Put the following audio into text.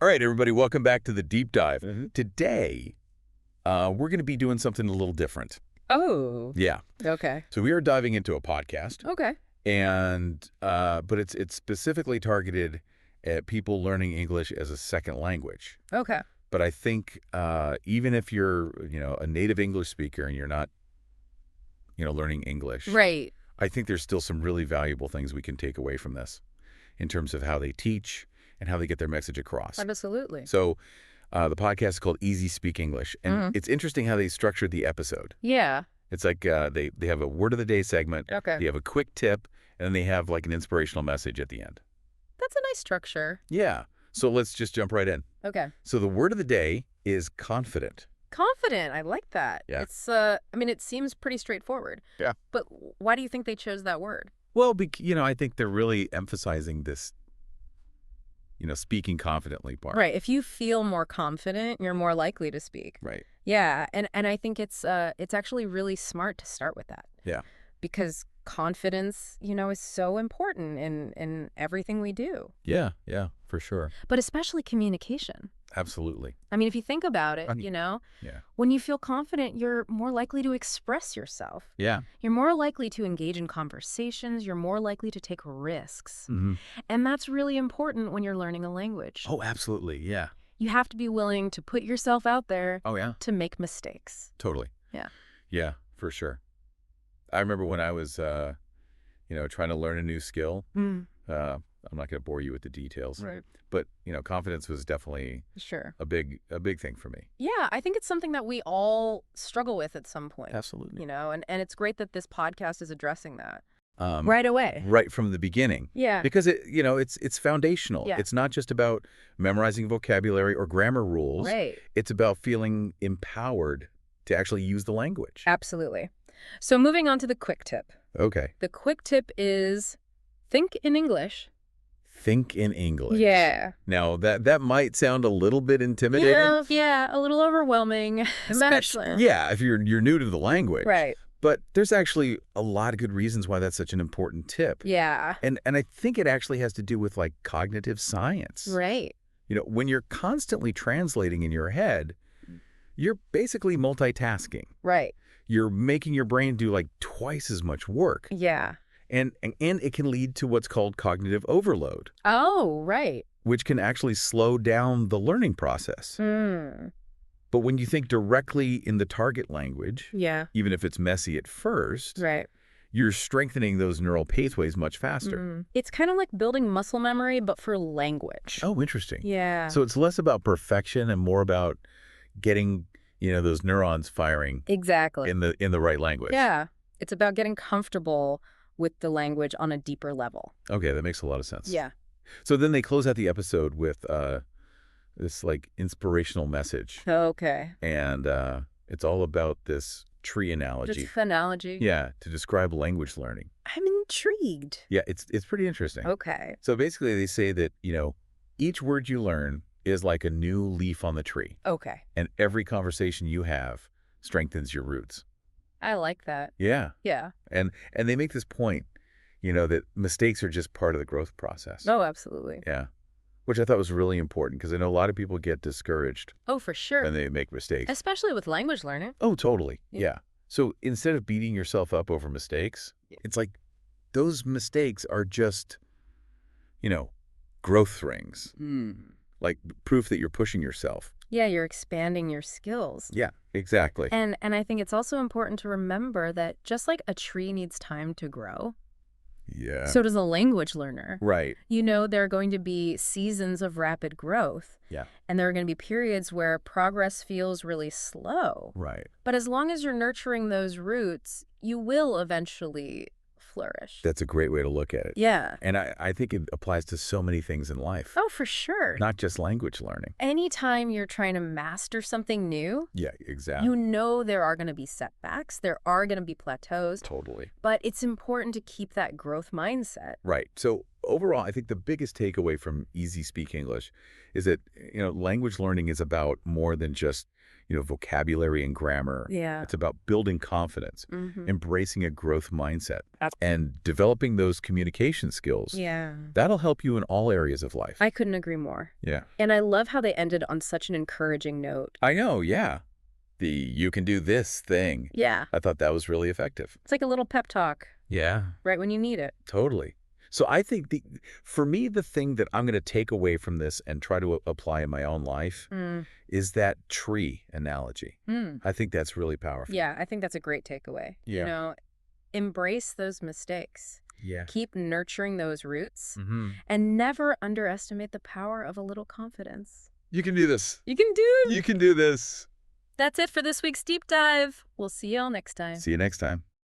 All right, everybody, welcome back to the deep dive. Mhm. Today, we're going to be doing something a little different. Oh, Yeah. okay. So we are diving into a podcast, Okay. and but it's specifically targeted at people learning English as a second language. Okay. But I think even if you're, a native English speaker and you're not, learning English, Right. I think there's still some really valuable things we can take away from this in terms of how they teach and how they get their message across. Absolutely. So the podcast is called Easy Speak English. And it's interesting how they structured the episode. Yeah. It's like they have a word of the day segment. Okay. They have a quick tip, and then they have like an inspirational message at the end. That's a nice structure. Yeah. So let's just jump right in. Okay. So the word of the day is confident. Confident. I like that. Yeah. It's it seems pretty straightforward. Yeah. But why do you think they chose that word? Well, I think they're really emphasizing this, speaking confidently part. Right. If you feel more confident, you're more likely to speak. Right. Yeah. And I think it's actually really smart to start with that. Yeah. Because confidence, is so important in everything we do. Yeah, for sure. But especially communication. Absolutely. I mean, if you think about it, Yeah. when you feel confident, you're more likely to express yourself. Yeah. You're more likely to engage in conversations. You're more likely to take risks. Mm-hmm. And that's really important when you're learning a language. Oh, absolutely. Yeah. You have to be willing to put yourself out there Oh, yeah. to make mistakes. Totally. Yeah. Yeah, for sure. I remember when I was, trying to learn a new skill. I'm not going to bore you with the details. Right. But, confidence was definitely Sure. a big thing for me. Yeah, I think it's something that we all struggle with at some point. Absolutely. And it's great that this podcast is addressing that Right. right away. Right from the beginning. Yeah. Because it's foundational. Yeah. It's not just about memorizing vocabulary or grammar rules. Right. It's about feeling empowered to actually use the language. Absolutely. So moving on to the quick tip. Okay. The quick tip is think in English. Think in English. Yeah. Now, that might sound a little bit intimidating. Yeah, a little overwhelming. Especially. Yeah, if you're new to the language. Right. But there's actually a lot of good reasons why that's such an important tip. Yeah. And I think it actually has to do with like cognitive science. Right. When you're constantly translating in your head, you're basically multitasking. Right. You're making your brain do like twice as much work. Yeah. And it can lead to what's called cognitive overload, Oh, right. which can actually slow down the learning process. But when you think directly in the target language, Yeah. even if it's messy at first, Right. you're strengthening those neural pathways much faster. It's kind of like building muscle memory, but for language. Oh, interesting. Yeah. So it's less about perfection and more about getting, those neurons firing Exactly. in the right language. Yeah. It's about getting comfortable with the language on a deeper level. Okay, that makes a lot of sense. Yeah. So then they close out the episode with this like inspirational message. Okay. And it's all about this tree analogy. Just analogy. Yeah, to describe language learning. I'm intrigued. Yeah, it's pretty interesting. Okay. So basically they say that, each word you learn is like a new leaf on the tree. Okay. And every conversation you have strengthens your roots. I like that. Yeah. Yeah. And they make this point, that mistakes are just part of the growth process. Oh, absolutely. Yeah. Which I thought was really important because I know a lot of people get discouraged Oh, for sure. when they make mistakes. Especially with language learning. Oh, totally. Yeah. Yeah. So instead of beating yourself up over mistakes, it's like those mistakes are just, growth rings, like proof that you're pushing yourself. Yeah, you're expanding your skills. Yeah, exactly. And I think it's also important to remember that just like a tree needs time to grow, Yeah. so does a language learner. Right. There are going to be seasons of rapid growth. Yeah. And there are going to be periods where progress feels really slow. Right. But as long as you're nurturing those roots, you will eventually flourish. That's a great way to look at it. Yeah. And I think it applies to so many things in life, Oh, for sure. not just language learning. Anytime you're trying to master something new, Yeah, exactly. there are going to be setbacks. There are going to be plateaus. Totally. But it's important to keep that growth mindset. Right. So overall, I think the biggest takeaway from Easy Speak English is that, language learning is about more than just, vocabulary and grammar. Yeah. It's about building confidence, Mm-hmm. embracing a growth mindset, and developing those communication skills. Yeah. That'll help you in all areas of life. I couldn't agree more. Yeah. And I love how they ended on such an encouraging note. I know, yeah. The "you can do this" thing. Yeah. I thought that was really effective. It's like a little pep talk Yeah. right when you need it. Totally. So I think for me, the thing that I'm going to take away from this and try to apply in my own life is that tree analogy. I think that's really powerful. Yeah, I think that's a great takeaway. Yeah. Embrace those mistakes. Yeah. Keep nurturing those roots and never underestimate the power of a little confidence. You can do this. You can do it. You can do this. That's it for this week's deep dive. We'll see y'all next time. See you next time.